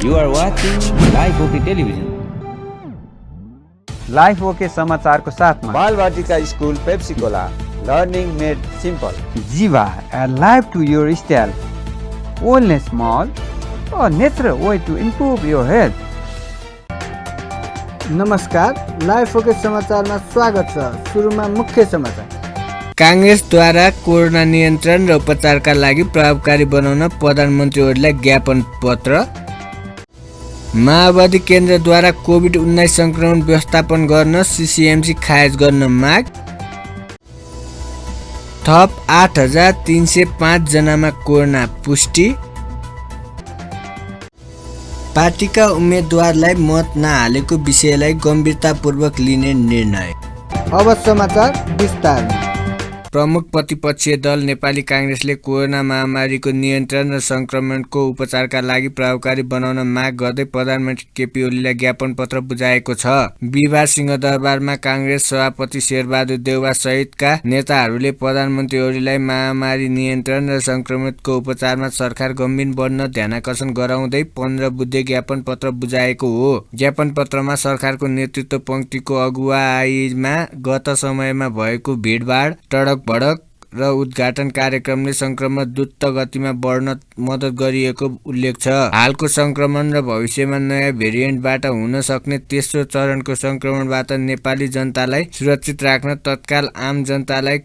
You are watching Live OK Television. Life OK समाचारको साथमा Balbatika school Pepsicola learning made simple Jiva life to your style wellness मल a natural way to improve your health. नमस्कार, Life OK समाचारमा स्वागत छ। सुरुमा मुख्य समाचार। काङ्ग्रेसद्वारा कोरोना नियन्त्रण र उपचारका लागि प्रभावकारी बनाउन प्रधानमन्त्री ओलीलाई ज्ञापन पत्र। माओवादी केन्द्रद्वारा कोभिड-19 संक्रमण व्यवस्थापन गर्न सीसीएमसी खारेज गर्न माग। थप 8305 जनामा कोरोना पुष्टि। पार्टीका उम्मेदवारलाई मत नहालेको विषयलाई गम्भीरतापूर्वक लिने निर्णय। अब समाचार विस्तारमा। प्रमुख प्रतिपक्षीय दल नेपाली काङ्ग्रेसले कोरोना महामारीको नियन्त्रण र संक्रमणको उपचारका लागि प्रभावकारी बनाउन माग गर्दै प्रधानमन्त्री केपी ओलीलाई ज्ञापन पत्र बुझाएको छ। बिहिबार सिंहदरबारमा काङ्ग्रेस सभापति शेरबहादुर देउवा सहितका नेताहरूले प्रधानमन्त्री ओलीलाई महामारी नियन्त्रण र संक्रमणको उपचारमा सरकार गम्भीर बन्न ध्यानाकर्षण गराउँदै 15 बुँदे ज्ञापन पत्र बुझाएको हो। ज्ञापन पत्रमा सरकारको नेतृत्व पंक्तिको अगुवाईमा गत समयमा भएको भिडभाड, टडक भडक र उद्घाटन कार्यक्रमले संक्रमण द्रुत गतिमा बढ्न मद्दत गरिएको उल्लेख छ। हालको संक्रमण र भविष्यमा नयाँ भेरिएन्टबाट हुन सक्ने तेस्रो चरणको संक्रमणबाट नेपाली जनतालाई सुरक्षित राख्न तत्काल आम जनतालाई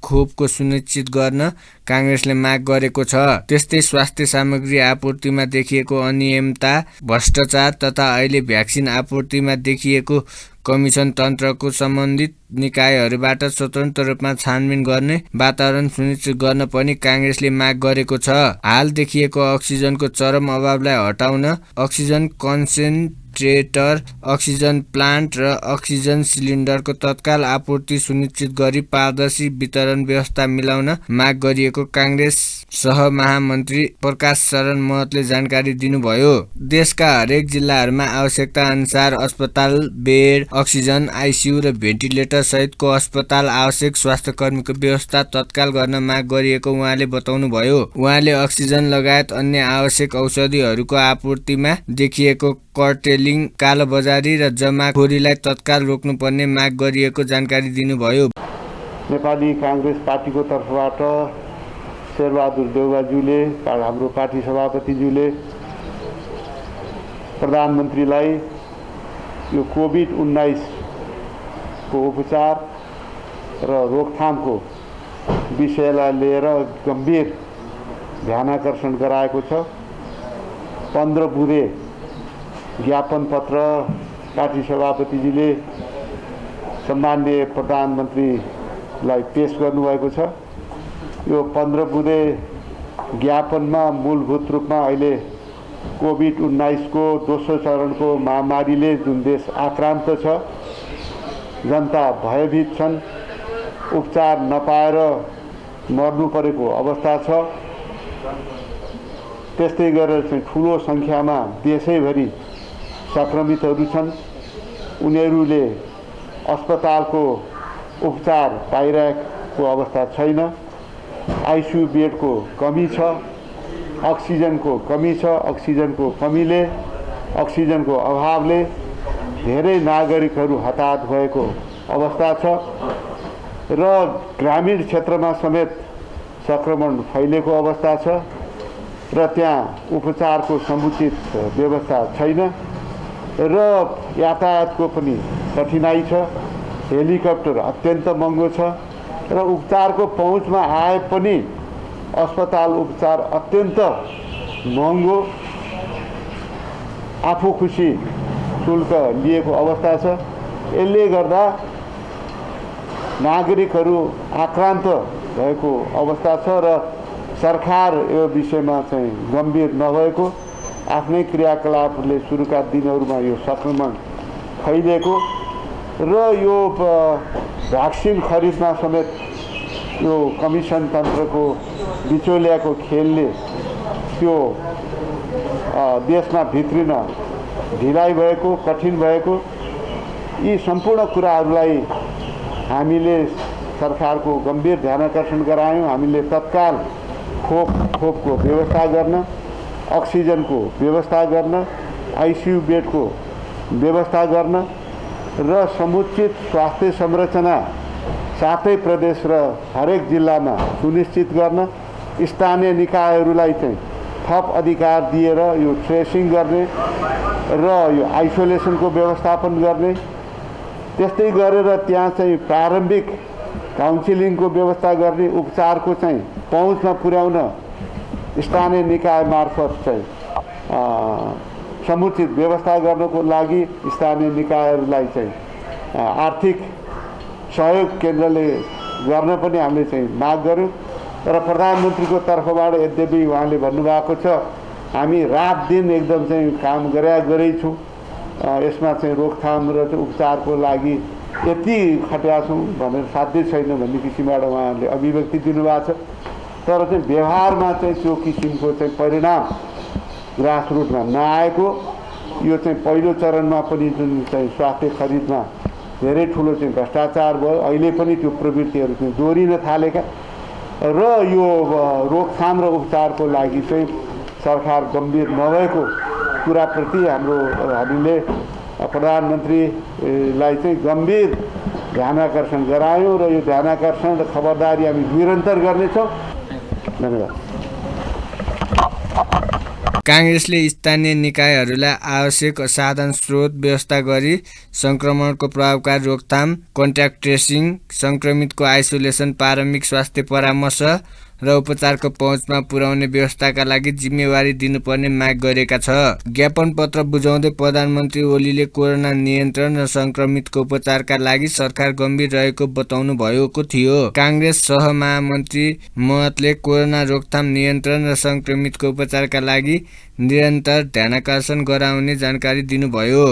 खोपको सुनिश्चित गर्न काङ्ग्रेसले माग गरेको छ। त्यस्तै स्वास्थ्य सामग्री आपूर्तिमा देखिएको अनियमितता, भ्रष्टाचार तथा अहिले भ्याक्सिन आपूर्तिमा देखिएको कमिसन तन्त्रको सम्बन्धित निकायहरूबाट स्वतन्त्र रूपमा छानबिन गर्ने वातावरण सुनिश्चित गर्न पनि काङ्ग्रेसले माग गरेको छ। हाल देखिएको अक्सिजनको चरम अभावलाई हटाउन अक्सिजन कन्सेन्ट्रेटर, अक्सिजन प्लान्ट र अक्सिजन सिलिन्डरको तत्काल आपूर्ति सुनिश्चित गरी पारदर्शी वितरण व्यवस्था मिलाउन माग गरिएको काङ्ग्रेस सहमहामन्त्री प्रकाश शरण महतले जानकारी दिनुभयो। देशका हरेक जिल्लाहरूमा आवश्यकता अनुसार अस्पताल बेड, अक्सिजन, आइसियु र भेन्टिलेटर सहितको अस्पताल आवश्यक स्वास्थ्य कर्मीको व्यवस्था तत्काल गर्न माग गरिएको उहाँले बताउनुभयो। उहाँले अक्सिजन लगायत अन्य आवश्यक औषधिहरूको आपूर्तिमा देखिएको कर्टेलिङ, कालोबजारी र जमाखोरीलाई तत्काल रोक्नुपर्ने माग गरिएको जानकारी दिनुभयो। नेपाली काङ्ग्रेस पार्टीको तर्फबाट शेरबहादुर देउवाज्यूले, हाम्रो पार्टी सभापतिज्यूले प्रधानमन्त्रीलाई यो कोभिड-19 को उपचार र रोकथामको विषयलाई लिएर गम्भीर ध्यानाकर्षण गराएको छ। 15 बुँदे ज्ञापन पत्र पार्टी सभापतिजीले सम्माननीय प्रधानमन्त्रीलाई पेश गर्नुभएको छ। यो 15 बुँदे ज्ञापनमा मूलभूत रूपमा अहिले कोभिड-19 को दोस्रो चरणको महामारीले जुन देश आक्रान्त छ, जनता भयभीत छन्, उपचार नपाएर मर्नु परेको अवस्था छ, त्यस्तै गरेर चाहिँ ठुलो सङ्ख्यामा देशैभरि सङ्क्रमितहरू छन्। उनीहरूले अस्पतालको उपचार पाइरहेको अवस्था छैन, आइसियु बेडको कमी छ, अक्सिजनको कमी छ। अक्सिजनको कमीले, अक्सिजनको अभावले धेरै नागरिकहरू हताहत भएको अवस्था छ र ग्रामीण क्षेत्रमा समेत संक्रमण फैलेको अवस्था छ र त्यहाँ उपचारको समुचित व्यवस्था छैन र यातायातको पनि कठिनाइ छ। हेलिकप्टर अत्यन्त महँगो छ र उपचारको पहुँचमा आए पनि अस्पताल उपचार अत्यन्त महँगो, आफू खुसी शुल्क लिएको अवस्था छ। यसले गर्दा नागरिकहरू आक्रान्त भएको अवस्था छ र सरकार यो विषयमा चाहिँ गम्भीर नभएको, आफ्नै क्रियाकलापले सुरुका दिनहरूमा यो संक्रमण फैलिएको र यो भ्याक्सिन खरिदमा समेत यो कमिसन तन्त्रको बिचौलियाको खेलले त्यो देशमा भित्रिन ढिलाइ भएको, कठिन भएको, यी सम्पूर्ण कुराहरूलाई हामीले सरकारको गम्भीर ध्यानाकर्षण गरायौँ। हामीले तत्काल खोपको व्यवस्था गर्न, अक्सिजनको व्यवस्था गर्न आइसियु बेडको व्यवस्था गर्न र समुचित स्वास्थ्य संरचना सातै प्रदेश र हरेक जिल्लामा सुनिश्चित गर्न स्थानीय निकायहरूलाई चाहिँ थप अधिकार दिएर यो ट्रेसिङ गर्ने र यो आइसोलेसनको व्यवस्थापन गर्ने, त्यस्तै गरेर त्यहाँ चाहिँ प्रारम्भिक काउन्सिलिङको व्यवस्था गर्ने, उपचारको चाहिँ पहुँचमा पुर्याउन स्थानीय निकाय मार्फत चाहिँ समुचित व्यवस्था गर्नको लागि स्थानीय निकायहरूलाई चाहिँ आर्थिक सहयोग केन्द्रले गर्न पनि हामीले चाहिँ माग गर्यौँ। तर प्रधानमन्त्रीको तर्फबाट यद्यपि उहाँले भन्नुभएको छ हामी रात दिन एकदम चाहिँ काम गरेछौँ, यसमा चाहिँ रोकथाम र उपचारको लागि यति खट्या छौँ भनेर साध्य छैन भन्ने किसिमबाट उहाँहरूले अभिव्यक्ति दिनुभएको छ। तर चाहिँ व्यवहारमा चाहिँ त्यो किसिमको चाहिँ परिणाम ग्रासरुटमा नआएको, यो चाहिँ पहिलो चरणमा पनि जुन चाहिँ स्वास्थ्य खरिदमा धेरै ठुलो चाहिँ भ्रष्टाचार भयो, अहिले पनि त्यो प्रवृत्तिहरू चाहिँ दोहोरिन थालेका र यो रोकथाम र उपचारको लागि चाहिँ सरकार गम्भीर नभएको कुराप्रति हामीले प्रधानमन्त्रीलाई चाहिँ गम्भीर ध्यानाकर्षण गरायौँ र यो ध्यानाकर्षण र खबरदारी हामी निरन्तर गर्नेछौँ। धन्यवाद। काङ्ग्रेसले स्थानीय निकायहरूलाई आवश्यक साधन स्रोत व्यवस्था गरी सङ्क्रमणको प्रभावकारी रोकथाम, कन्ट्याक्ट ट्रेसिङ, सङ्क्रमितको आइसोलेसन, प्रारम्भिक स्वास्थ्य परामर्श र उपचारको पहुँचमा पुर्याउने व्यवस्थाका लागि जिम्मेवारी दिनुपर्ने माग गरेका छ। ज्ञापन पत्र बुझाउँदै प्रधानमन्त्री ओलीले कोरोना नियन्त्रण र सङ्क्रमितको उपचारका लागि सरकार गम्भीर रहेको बताउनु भएको थियो। काङ्ग्रेस सहमहामन्त्री महतले कोरोना रोकथाम, नियन्त्रण र सङ्क्रमितको उपचारका लागि निरन्तर ध्यानाकर्षण गराउने जानकारी दिनुभयो।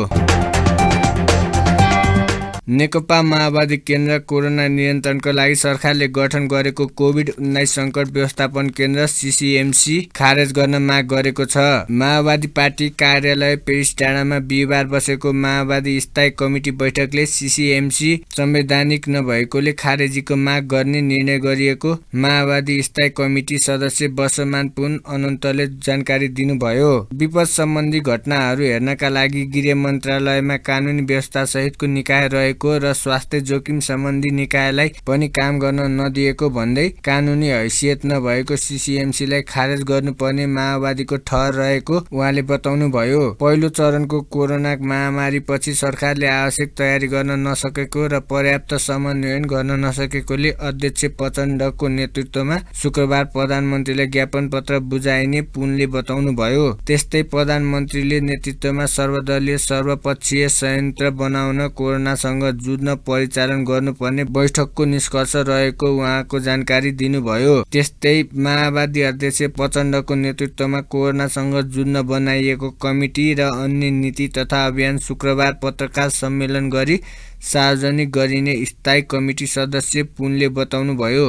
नेकपा माओवादी केन्द्र कोरोना नियन्त्रणको लागि सरकारले गठन गरेको कोभिड-19 सङ्कट व्यवस्थापन केन्द्र CCMC खारेज गर्न माग गरेको छ। माओवादी पार्टी कार्यालय पेरिस डाँडामा बिहिबार बसेको माओवादी स्थायी कमिटी बैठकले CCMC संवैधानिक नभएकोले खारेजीको माग गर्ने निर्णय गरिएको माओवादी स्थायी कमिटी सदस्य बसमान पुन अनन्तले जानकारी दिनुभयो। विपद सम्बन्धी घटनाहरू हेर्नका लागि गृह मन्त्रालयमा कानुनी व्यवस्था सहितको निकाय रहेको र स्वास्थ्य जोखिम सम्बन्धी निकायलाई पनि काम गर्न नदिएको भन्दै कानुनी हैसियत नभएको CCMCलाई खारेज गर्नुपर्ने माओवादीको ठहर रहेको उहाँले बताउनुभयो। पहिलो चरणको कोरोना महामारीपछि सरकारले आवश्यक तयारी गर्न नसकेको र पर्याप्त समन्वयन गर्न नसकेकोले अध्यक्ष प्रचण्डको नेतृत्वमा शुक्रबार प्रधानमन्त्रीलाई ज्ञापन पत्र बुझाइने पुनले बताउनुभयो। त्यस्तै प्रधानमन्त्रीले नेतृत्वमा सर्वदलीय सर्वपक्षीय संयन्त्र बनाउन कोरोनासँग जुझ्न परिचालन गर्नुपर्ने बैठकको निष्कर्ष रहेको उहाँको जानकारी दिनुभयो। त्यस्तै माओवादी अध्यक्ष प्रचण्डको नेतृत्वमा कोरोनासँग जुझ्न बनाइएको कमिटी र अन्य नीति तथा अभियान शुक्रबार पत्रकार सम्मेलन गरी सार्वजनिक गरिने स्थायी कमिटी सदस्य पुनले बताउनुभयो।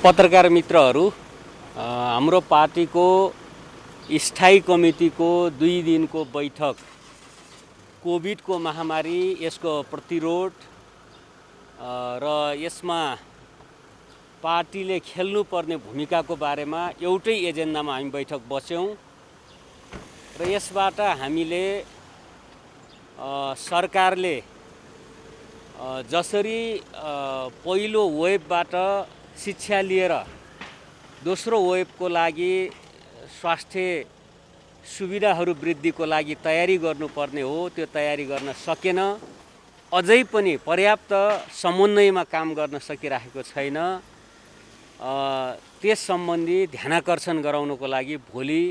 पत्रकार मित्रहरू, हाम्रो पार्टीको स्थायी कमिटीको 2 दिनको बैठक कोभिडको महामारी, यसको प्रतिरोध र यसमा पार्टीले खेल्नुपर्ने भूमिकाको बारेमा एउटै एजेन्डामा हामी बैठक बस्यौँ र यसबाट हामीले सरकारले जसरी पहिलो वेबबाट शिक्षा लिएर दोस्रो वेबको लागि स्वास्थ्य सुविधाहरू वृद्धिको लागि तयारी गर्नुपर्ने हो, त्यो तयारी गर्न सकेन। अझै पनि पर्याप्त समन्वयमा काम गर्न सकिरहेको छैन। त्यस सम्बन्धी ध्यानाकर्षण गराउनको लागि भोलि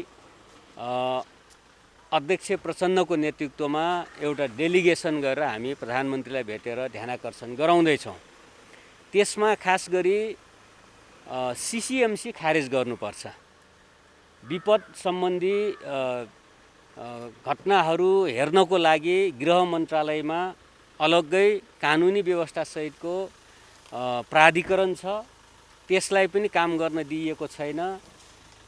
अध्यक्ष प्रचण्डको नेतृत्वमा एउटा डेलिगेसन गरेर हामी प्रधानमन्त्रीलाई भेटेर ध्यानाकर्षण गराउँदैछौँ। त्यसमा खास गरी CCMC खारेज गर्नुपर्छ। विपद सम्बन्धी घटनाहरू हेर्नको लागि गृह मन्त्रालयमा अलग्गै कानुनी व्यवस्था सहितको प्राधिकरण छ, त्यसलाई पनि काम गर्न दिइएको छैन।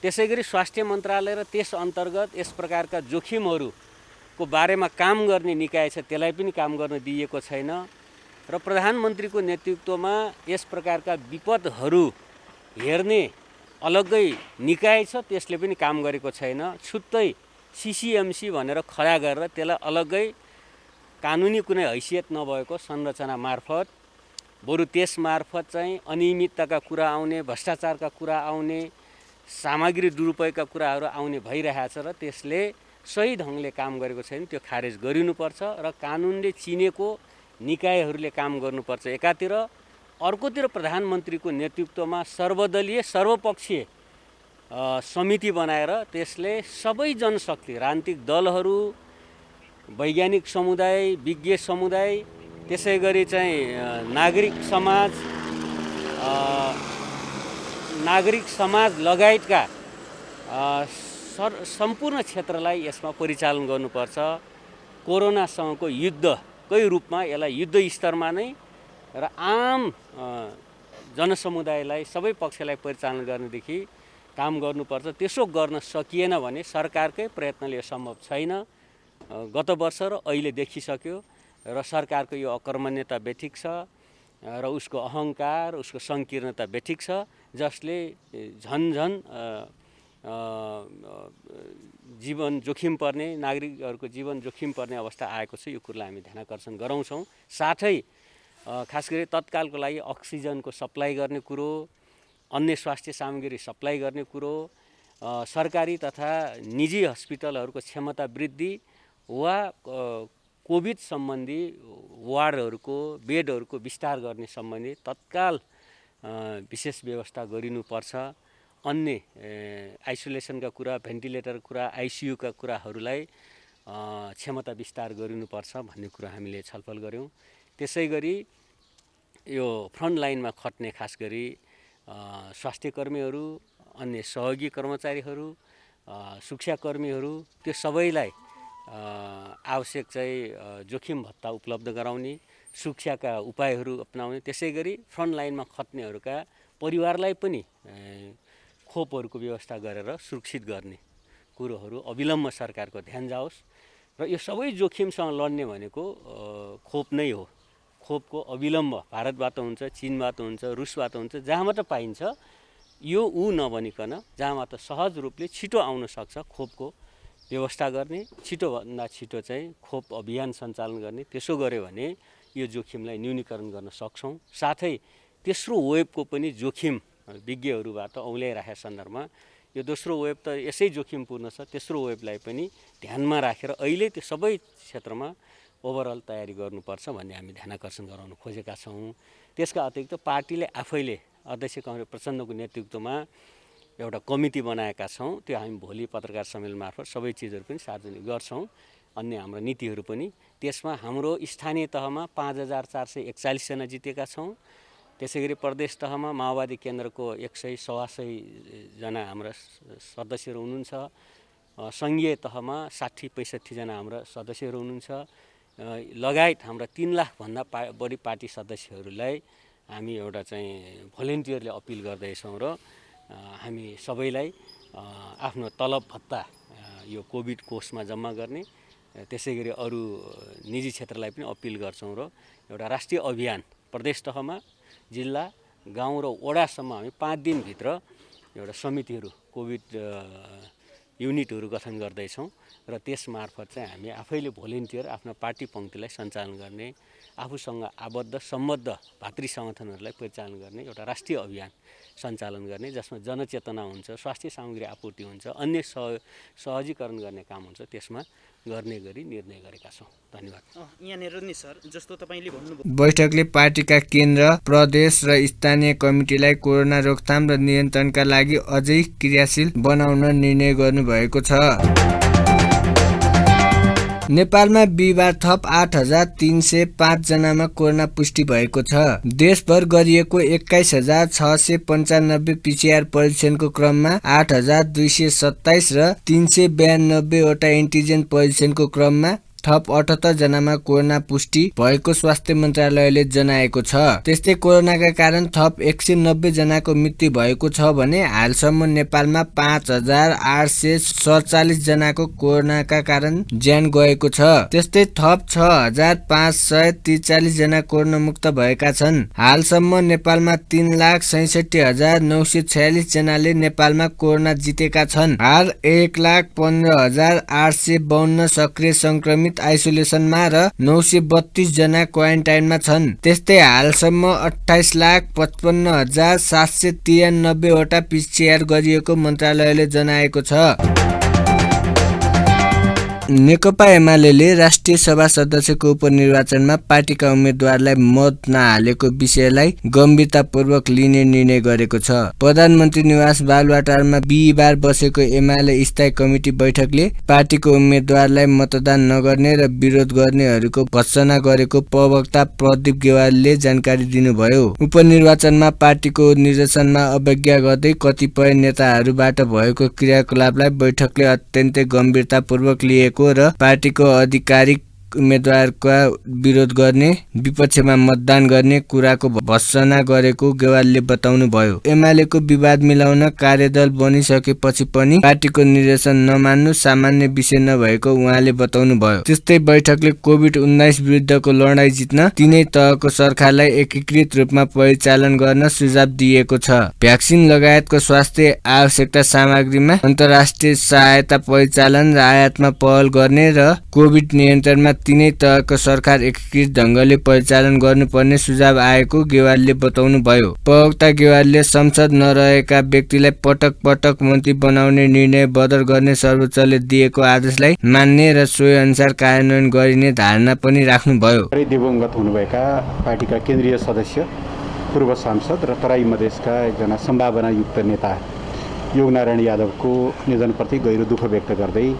त्यसैगरी स्वास्थ्य मन्त्रालय र त्यस अन्तर्गत यस प्रकारका जोखिमहरूको बारेमा काम गर्ने निकाय छ, त्यसलाई पनि काम गर्न दिइएको छैन। र प्रधानमन्त्रीको नेतृत्वमा यस प्रकारका विपदहरू हेर्ने अलग्गै निकाय छ, त्यसले पनि काम गरेको छैन। छुट्टै सिसिएमसी भनेर खडा गरेर त्यसलाई अलग्गै कानुनी कुनै हैसियत नभएको संरचना मार्फत बरु त्यस मार्फत चाहिँ अनियमितताका कुरा आउने, भ्रष्टाचारका कुरा आउने, सामग्री दुरुपयोगका कुराहरू आउने भइरहेछ र त्यसले सही ढङ्गले काम गरेको छैन। त्यो खारेज गरिनुपर्छ र कानुनले चिनेको निकायहरूले काम गर्नुपर्छ एकातिर, अर्कोतिर प्रधानमन्त्रीको नेतृत्वमा सर्वदलीय सर्वपक्षीय समिति बनाएर त्यसले सबै जनशक्ति, राजनीतिक दलहरू, वैज्ञानिक समुदाय, विज्ञ समुदाय, त्यसै गरी चाहिँ नागरिक समाज लगायतका सम्पूर्ण क्षेत्रलाई यसमा परिचालन गर्नुपर्छ। कोरोनासँगको युद्धकै रूपमा यसलाई युद्ध स्तरमा नै र आम जनसमुदायलाई, सबै पक्षलाई परिचालन गर्नेदेखि काम गर्नुपर्छ। त्यसो गर्न सकिएन भने सरकारकै प्रयत्नले यो सम्भव छैन। गत वर्ष र अहिले देखिसक्यो र सरकारको यो अकर्मण्यता बेठिक छ र उसको अहङ्कार, उसको सङ्कीर्णता बेठिक छ, जसले झन्झन जीवन जोखिम पर्ने, नागरिकहरूको जीवन जोखिम पर्ने अवस्था आएको छ। यो कुरालाई हामी ध्यानाकर्षण गराउँछौँ। साथै खास गरी तत्कालको लागि अक्सिजनको सप्लाई गर्ने कुरो, अन्य स्वास्थ्य सामग्री सप्लाई गर्ने कुरो, सरकारी तथा निजी हस्पिटलहरूको क्षमता वृद्धि वा कोभिड सम्बन्धी वार्डहरूको बेडहरूको विस्तार गर्ने सम्बन्धी तत्काल विशेष व्यवस्था गरिनुपर्छ। अन्य आइसोलेसनका कुरा, भेन्टिलेटरका कुरा, आइसियुका कुराहरूलाई क्षमता विस्तार गरिनुपर्छ भन्ने कुरा हामीले छलफल गऱ्यौँ। त्यसै गरी यो फ्रन्ट लाइनमा खट्ने खास गरी स्वास्थ्यकर्मीहरू, अन्य सहयोगी कर्मचारीहरू, शिक्षाकर्मीहरू, त्यो सबैलाई आवश्यक चाहिँ जोखिम भत्ता उपलब्ध गराउने, शिक्षाका उपायहरू अपनाउने, त्यसै गरी फ्रन्ट लाइनमा खट्नेहरूका परिवारलाई पनि खोपहरूको व्यवस्था गरेर सुरक्षित गर्ने कुरोहरू अविलम्ब सरकारको ध्यान जाओस्। र यो सबै जोखिमसँग लड्ने भनेको खोप नै हो। खोपको अविलम्ब भारतबाट हुन्छ, चीनबाट हुन्छ, रुसबाट हुन्छ, जहाँबाट पाइन्छ यो नभनिकन जहाँबाट सहज रूपले छिटो आउन सक्छ खोपको व्यवस्था गर्ने, छिटोभन्दा छिटो चाहिँ खोप अभियान सञ्चालन गर्ने। त्यसो गर्यो भने यो जोखिमलाई न्यूनीकरण गर्न सक्छौँ। साथै तेस्रो वेभको पनि जोखिम विज्ञहरूबाट औल्याइराखेको सन्दर्भमा यो दोस्रो वेभ त यसै जोखिमपूर्ण छ, तेस्रो वेभलाई पनि ध्यानमा राखेर अहिले त्यो सबै क्षेत्रमा ओभरअल तयारी गर्नुपर्छ भन्ने हामी ध्यानाकर्षण गराउन खोजेका छौँ। त्यसका अतिरिक्त पार्टीले आफैले अध्यक्ष कमरेड प्रचण्डको नेतृत्वमा एउटा कमिटी बनाएका छौँ। त्यो हामी भोलि पत्रकार सम्मेलन मार्फत सबै चिजहरू पनि सार्वजनिक गर्छौँ। अन्य हाम्रो नीतिहरू पनि त्यसमा हाम्रो स्थानीय तहमा 5441 जना जितेका छौँ। त्यसै गरी प्रदेश तहमा माओवादी केन्द्रको 100-125 जना हाम्रा सदस्यहरू हुनुहुन्छ। सङ्घीय तहमा 60-65 जना हाम्रा सदस्यहरू हुनुहुन्छ। लगायत हाम्रा 3 लाखभन्दा बढी पार्टी सदस्यहरूलाई हामी एउटा चाहिँ भोलिन्टियरले अपिल गर्दैछौँ र हामी सबैलाई आफ्नो तलब भत्ता यो कोभिड कोषमा जम्मा गर्ने, त्यसै गरी अरू निजी क्षेत्रलाई पनि अपिल गर्छौँ र एउटा राष्ट्रिय अभियान प्रदेश तहमा, जिल्ला, गाउँ र वडासम्म हामी 5 दिनभित्र एउटा समितिहरू, कोभिड युनिटहरू गठन गर्दैछौँ र त्यस मार्फत चाहिँ हामी आफैले भोलिन्टियर आफ्नो पार्टी पङ्क्तिलाई सञ्चालन गर्ने, आफूसँग आबद्ध सम्बद्ध भातृ सङ्गठनहरूलाई परिचालन गर्ने एउटा राष्ट्रिय अभियान सञ्चालन गर्ने, जसमा जनचेतना हुन्छ, स्वास्थ्य सामग्री आपूर्ति हुन्छ, अन्य सहजीकरण गर्ने काम हुन्छ, त्यसमा गर्ने गरी निर्णय गरेका छौँ। धन्यवाद। यहाँनिर नि सर, जस्तो तपाईँले भन्नुभयो, बैठकले पार्टीका केन्द्र, प्रदेश र स्थानीय कमिटीलाई कोरोना रोकथाम र नियन्त्रणका लागि अझै क्रियाशील बनाउन निर्णय गर्नुभएको छ। नेपालमा बिहिबार थप 8305 जनामा कोरोना पुष्टि भएको छ। देशभर गरिएको 21695 पीसीआर परीक्षणको क्रममा 8227 र 392 वटा एन्टिजेन परीक्षणको क्रममा थप 78 जनामा कोरोना पुष्टि भएको स्वास्थ्य मन्त्रालयले जनाएको छ। त्यस्तै कोरोनाका कारण थप 190 जनाको मृत्यु भएको छ भने हालसम्म नेपालमा 5847 जनाको कोरोनाका कारण ज्यान गएको छ। त्यस्तै थप 6543 जना कोरोना मुक्त भएका छन्। हालसम्म नेपालमा 3,67,946 जनाले नेपालमा कोरोना जितेका छन्। हाल 1,15,852 सक्रिय संक्रमित आइसोलेसनमा र 932 जना क्वारेन्टाइनमा छन्। त्यस्तै हालसम्म 28,55,793 वटा PCR गरिएको मन्त्रालयले जनाएको छ। नेकपा एमाले राष्ट्रिय सभा सदस्यको उपनिर्वाचनमा पार्टीका उम्मेद्वारलाई मत नहालेको विषयलाई गम्भीरतापूर्वक लिने निर्णय गरेको छ। प्रधानमन्त्री निवास बालुवाटारमा बिहिबार बसेको एमाले स्थायी कमिटी बैठकले पार्टीको उम्मेद्वारलाई मतदान नगर्ने र विरोध गर्नेहरूको भर्त्सना गरेको प्रवक्ता प्रदीप गेवालीले जानकारी दिनुभयो। उपनिर्वाचनमा पार्टीको निर्देशनमा अवज्ञा गर्दै कतिपय नेताहरूबाट भएको क्रियाकलापलाई बैठकले अत्यन्तै गम्भीरतापूर्वक लिएको र पार्टीको आधिकारिक उम्मेद्वारका विरोध गर्ने, विपक्षमा मतदान गर्ने कुराको भर्त्सना गरेको गेवालीले बताउनुभयो। एमालेको विवाद मिलाउन कार्यदल बनिसकेपछि पनि पार्टीको निर्देशन नमान्नु सामान्य विषय नभएको उहाँले बताउनुभयो। त्यस्तै बैठकले कोभिड-19 विरुद्धको लडाईँ जित्न तीनै तहको सरकारलाई एकीकृत रूपमा परिचालन गर्न सुझाव दिएको छ। भ्याक्सिन लगायतको स्वास्थ्य आवश्यकता सामग्रीमा अन्तर्राष्ट्रिय सहायता परिचालन र आयातमा पहल गर्ने र कोभिड नियन्त्रणमा तीनै तहको सरकार एकीकृत ढङ्गले परिचालन गर्नुपर्ने सुझाव आएको गेवालीले बताउनुभयो। प्रवक्ता गेवालीले संसद नरहेका व्यक्तिलाई पटक पटक मन्त्री बनाउने निर्णय बदर गर्ने सर्वोच्चले दिएको आदेशलाई मान्ने र सोही अनुसार कार्यान्वयन गरिने धारणा पनि राख्नुभयो। दिवंगत हुनुभएका पार्टीका केन्द्रीय सदस्य, पूर्व सांसद र तराई मधेसका एकजना सम्भावनायुक्त नेता योगनारायण यादवको निधनप्रति गहिरो दुःख व्यक्त गर्दै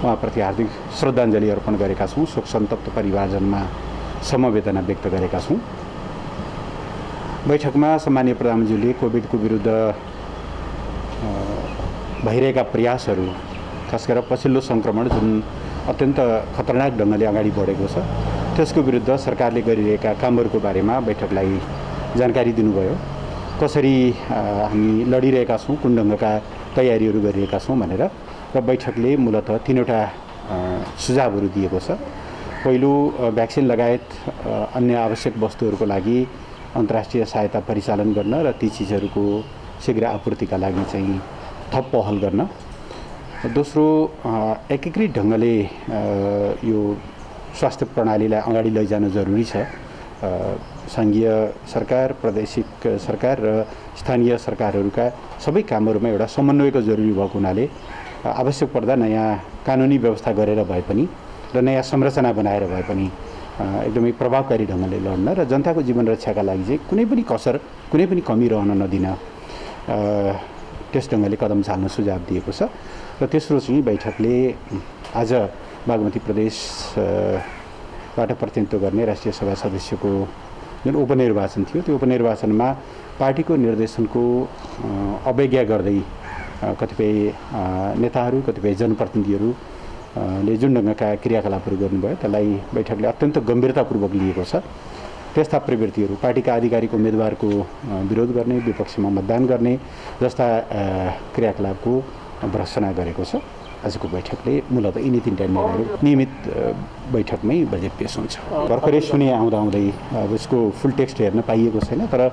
उहाँप्रति हार्दिक श्रद्धाञ्जली अर्पण गरेका छौँ। शोक सन्तप्त परिवारजनमा समवेदना व्यक्त गरेका छौँ। बैठकमा सम्माननीय प्रधानमन्त्रीले कोभिडको विरुद्ध भइरहेका प्रयासहरू, खास गरेर पछिल्लो सङ्क्रमण जुन अत्यन्त खतरनाक ढङ्गले अगाडि बढेको छ, त्यसको विरुद्ध सरकारले गरिरहेका कामहरूको बारेमा बैठकलाई जानकारी दिनुभयो। कसरी हामी लडिरहेका छौँ, कुन ढङ्गका तयारीहरू गरिरहेका छौँ भनेर। र बैठकले मूलतः तीनवटा सुझावहरू दिएको छ। पहिलो, भ्याक्सिन लगायत अन्य आवश्यक वस्तुहरूको लागि अन्तर्राष्ट्रिय सहायता परिचालन गर्न र ती चिजहरूको शीघ्र आपूर्तिका लागि चाहिँ थप पहल गर्न। दोस्रो, एकीकृत ढङ्गले यो स्वास्थ्य प्रणालीलाई अगाडि लैजान जरुरी छ। सङ्घीय सरकार, प्रादेशिक सरकार र स्थानीय सरकारहरूका सबै कामहरूमा एउटा समन्वयको जरुरी भएको हुनाले आवश्यक पर्दा नयाँ कानुनी व्यवस्था गरेर भए पनि र नयाँ संरचना बनाएर भए पनि एकदमै प्रभावकारी ढङ्गले लड्न र जनताको जीवन रक्षाका लागि चाहिँ कुनै पनि कसर, कुनै पनि कमी रहन नदिन त्यस ढङ्गले कदम चाल्न सुझाव दिएको छ। र तेस्रो चाहिँ बैठकले आज बागमती प्रदेशबाट प्रतिनिधित्व गर्ने राष्ट्रिय सभा सदस्यको जुन उपनिर्वाचन थियो, त्यो उपनिर्वाचनमा पार्टीको निर्देशनको अवज्ञा गर्दै कतिपय नेताहरू, कतिपय जनप्रतिनिधिहरूले जुन ढङ्गका क्रियाकलापहरू गर्नुभयो त्यसलाई बैठकले अत्यन्त गम्भीरतापूर्वक लिएको छ। त्यस्ता प्रवृत्तिहरू, पार्टीका आधिकारिक उम्मेदवारको विरोध गर्ने, विपक्षमा मतदान गर्ने जस्ता क्रियाकलापको भर्त्सना गरेको छ। आजको बैठकले मूलतः यिनी तीनटा निर्णयहरू नियमित बैठकमै बजेट पेश हुन्छ। भर्खरै सुने आउँदै अब यसको फुल टेक्स्ट हेर्न पाइएको छैन, तर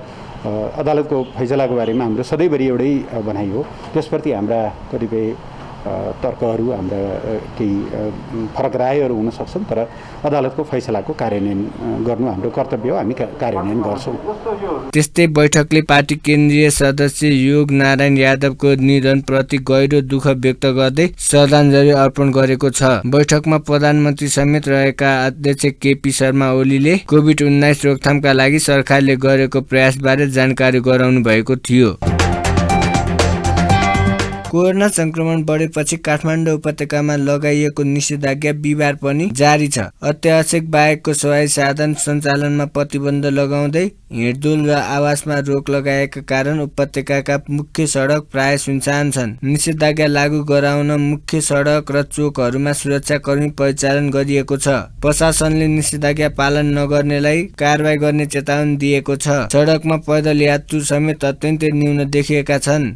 अदालतको फैसलाको बारेमा हाम्रो सधैँभरि एउटै भनाइ हो। त्यसप्रति हाम्रा कतिपय तर्कहरू, हाम्रा केही फरक रायहरू हुन सक्छन्, तर अदालतको फैसलाको कार्यान्वयन गर्नु हाम्रो कर्तव्य हो, हामी कार्यान्वयन गर्छौँ। त्यस्तै बैठकले पार्टी केन्द्रीय सदस्य योग नारायण यादवको निधनप्रति गहिरो दुःख व्यक्त गर्दै श्रद्धाञ्जली अर्पण गरेको छ। बैठकमा प्रधानमन्त्री समेत रहेका अध्यक्ष केपी शर्मा ओलीले कोभिड-19 रोकथामका लागि सरकारले गरेको प्रयासबारे जानकारी गराउनु भएको थियो। कोरोना संक्रमण बढेपछि काठमाडौँ उपत्यकामा लगाइएको निषेधाज्ञा बिहिबार पनि जारी छ। अत्यावश्यक बाहेकको सवारी साधन सञ्चालनमा प्रतिबन्ध लगाउँदै हिँडडुल र आवासमा रोक लगाएका कारण उपत्यकाका मुख्य सडक प्राय सुनसान छन्। निषेधाज्ञा लागू गराउन मुख्य सडक र चोकहरूमा सुरक्षाकर्मी परिचालन गरिएको छ। प्रशासनले निषेधाज्ञा पालन नगर्नेलाई कारबाही गर्ने चेतावनी दिएको छ। सडकमा पैदल यात्रु समेत अत्यन्तै न्यून देखिएका छन्।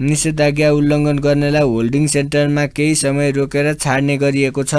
निषेधाज्ञा उल्लङ्घन गर्नेलाई होल्डिङ सेन्टरमा केही समय रोकेर छाड्ने गरिएको छ।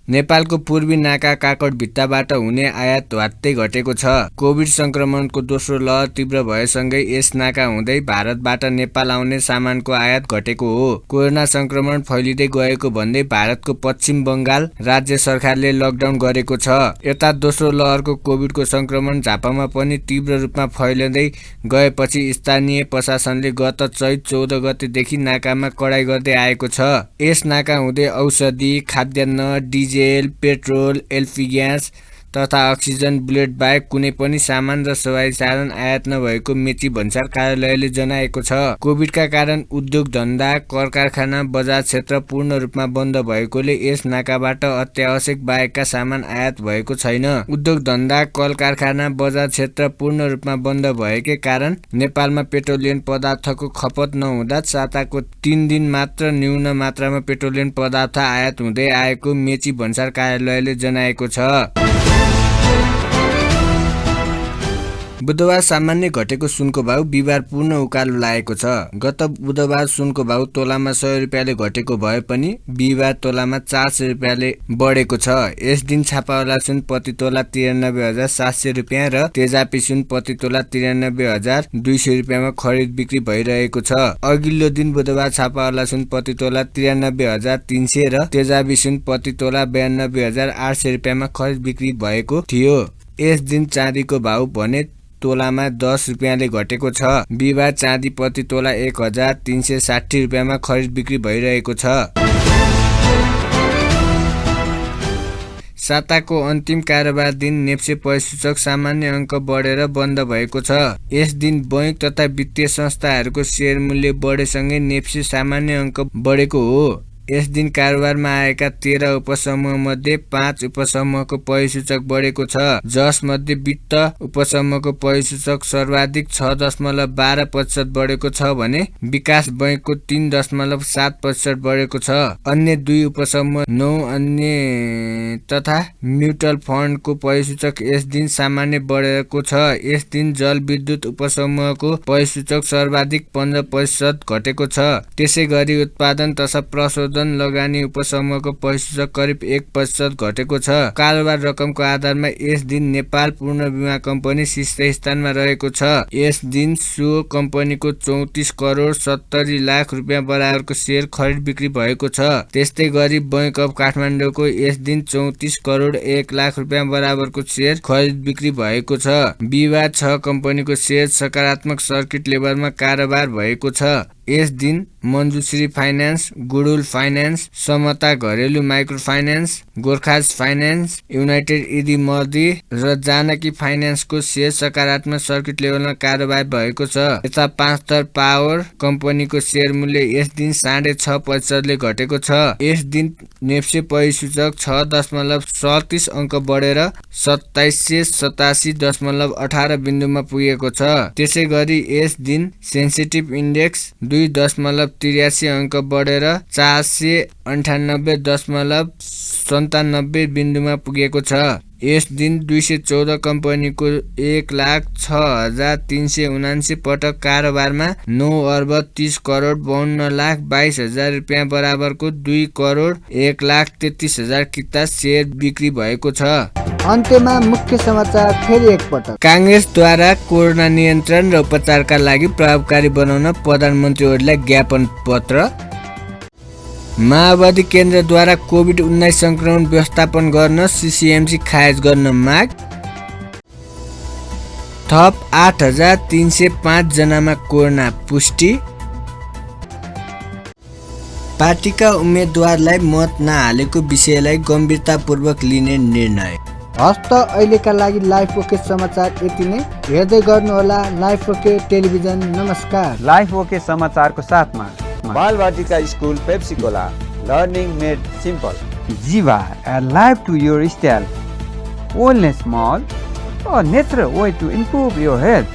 नेपालको पूर्वी नाका काकडभिट्टाबाट हुने आयात ह्वात्तै घटेको छ। कोभिड संक्रमणको दोस्रो लहर तीव्र भएसँगै यस नाका हुँदै भारतबाट नेपाल आउने सामानको आयात घटेको हो। कोरोना संक्रमण फैलिँदै गएको भन्दै भारतको पश्चिम बङ्गाल राज्य सरकारले लकडाउन गरेको छ। यता दोस्रो लहरको कोभिडको संक्रमण झापामा पनि तीव्र रूपमा फैलिँदै गएपछि स्थानीय प्रशासनले गत चैत 14 गतेदेखि नाकामा कडाई गर्दै आएको छ। यस नाका हुँदै औषधि, खाद्यान्न, डिजेल, पेट्रोल, एलपी ग्यास तथा अक्सिजन बुलेट बाहेक कुनै पनि सामान र सवारी साधन आयात नभएको मेची भन्सार कार्यालयले जनाएको छ। कोभिडका कारण उद्योग धन्दा, कर कारखाना, बजार क्षेत्र पूर्ण रूपमा बन्द भएकोले यस नाकाबाट अत्यावश्यक बाहेकका सामान आयात भएको छैन। उद्योग धन्दा, कल कारखाना, बजार क्षेत्र पूर्ण रूपमा बन्द भएकै कारण नेपालमा पेट्रोलियम पदार्थको खपत नहुँदा साताको 3 दिन मात्र न्यून मात्रामा पेट्रोलियम पदार्थ आयात हुँदै आएको मेची भन्सार कार्यालयले जनाएको छ। बुधबार सामान्य घटेको सुनको भाउ बिहिबार पूर्ण उकालो लागेको छ। गत बुधबार सुनको भाउ तोलामा 100 रुपियाँले घटेको भए पनि बिहिबार तोलामा 400 रुपियाँले बढेको छ। यस दिन छापावाला सुन प्रति तोला 93,700 रुपियाँ र तेजापी सुन प्रति तोला 93,200 रुपियाँमा खरिद बिक्री भइरहेको छ। अघिल्लो दिन बुधबार छापावाला सुन प्रति तोला 93,300 र तेजाबी सुन प्रति तोला 92,800 रुपियाँमा खरिद बिक्री भएको थियो। यस दिन चाँदीको भाउ भने तोलामा 10 रुपियाँले घटेको छ। बिहिबार चाँदी प्रति तोला 1,360 रुपियाँमा खरिद बिक्री भइरहेको छ। साताको अन्तिम कारोबार दिन नेप्से परिसूचक सामान्य अङ्क बढेर बन्द भएको छ। यस दिन बैंक तथा वित्तीय संस्थाहरूको सेयर मूल्य बढेसँगै नेप्से सामान्य अङ्क बढेको हो। यस दिन कारोबारमा आएका 13 उपसमूहमध्ये 5 उपसमूहको परिसूचक बढेको छ, जसमध्ये वित्त उपसमूहको परिसूचक सर्वाधिक 6.12% बढेको छ भने विकास बैंकको 3.7% बढेको छ। अन्य 2 उपसमूह 9 अन्य तथा म्युचुअल फन्डको परिसूचक यस दिन सामान्य बढेको छ। यस दिन जलविद्युत उपसमूहको परिसूचक सर्वाधिक 15% घटेको छ। त्यसैगरी उत्पादन तथा प्रशोधन लगानी उपसमूहको परिसूचक करिब 1% घटेको छ। कारोबार रकमको आधारमा यस दिन नेपाल पूर्ण बीमा कम्पनी शीर्ष स्थानमा रहेको छ। यस दिन सो कम्पनीको 34 करोड 70 लाख रुपियाँ बराबरको सेयर खरिद बिक्री भएको छ। त्यस्तै गरी बैंक अफ काठमाडौँको यस दिन 34 करोड 1 लाख रुपियाँ बराबरको सेयर खरिद बिक्री भएको छ। बिहिबार 6 कम्पनीको सेयर सकारात्मक सर्किट लेभलमा कारोबार भएको छ। यस दिन मञ्जुश्री फाइनान्स, गुडुल finance, Samata Gharelu micro finance, Gorkhas finance, united इदी मर्दी र जानकी फाइनान्सको सेयर सकारात्मक सर्किट लेभलमा कारोबार भएको छ। यता 5 स्टार पावर कम्पनीको सेयर मूल्य यस दिन 6.5% घटेको छ। यस दिन नेप्से परिसूचक 6.37 अङ्क बढेर 2787.18 बिन्दुमा पुगेको छ। त्यसै गरी यस दिन सेन्सिटिभ इन्डेक्स 2.83 अङ्क बढेर 498.97 बिन्दुमा पुगेको छ। यस दिन 214 कम्पनीको 1,06,379 पटक कारोबारमा 9,30,52,22,000 रुपियाँ बराबरको 2,01,33,000 किता सेयर बिक्री भएको छ। अन्त्यमा मुख्य समाचार फेरि एकपटक। काङ्ग्रेसद्वारा कोरोना नियन्त्रण र उपचारका लागि प्रभावकारी बनाउन प्रधानमन्त्री ओलीलाई ज्ञापन पत्र। माओवादी केन्द्रद्वारा कोभिड-19 संक्रमण व्यवस्थापन गर्न सीसीएमसी खारेज गर्न माग। थप 8,305 जनामा कोरोना पुष्टि। पार्टीका उम्मेदवारलाई मत नहालेको विषयलाई गम्भीरतापूर्वक लिने निर्णय। हस्त अहिलेका लागि लाइफ ओके समाचार यति नै। हेर्दै गर्नुहोला लाइफ ओके टेलिभिजन। नमस्कार। लाइफ ओके समाचारको साथमा Balbatika school Pepsicola learning made simple. Jiva, a life to your style. Wellness Mall, a natural way to improve your health.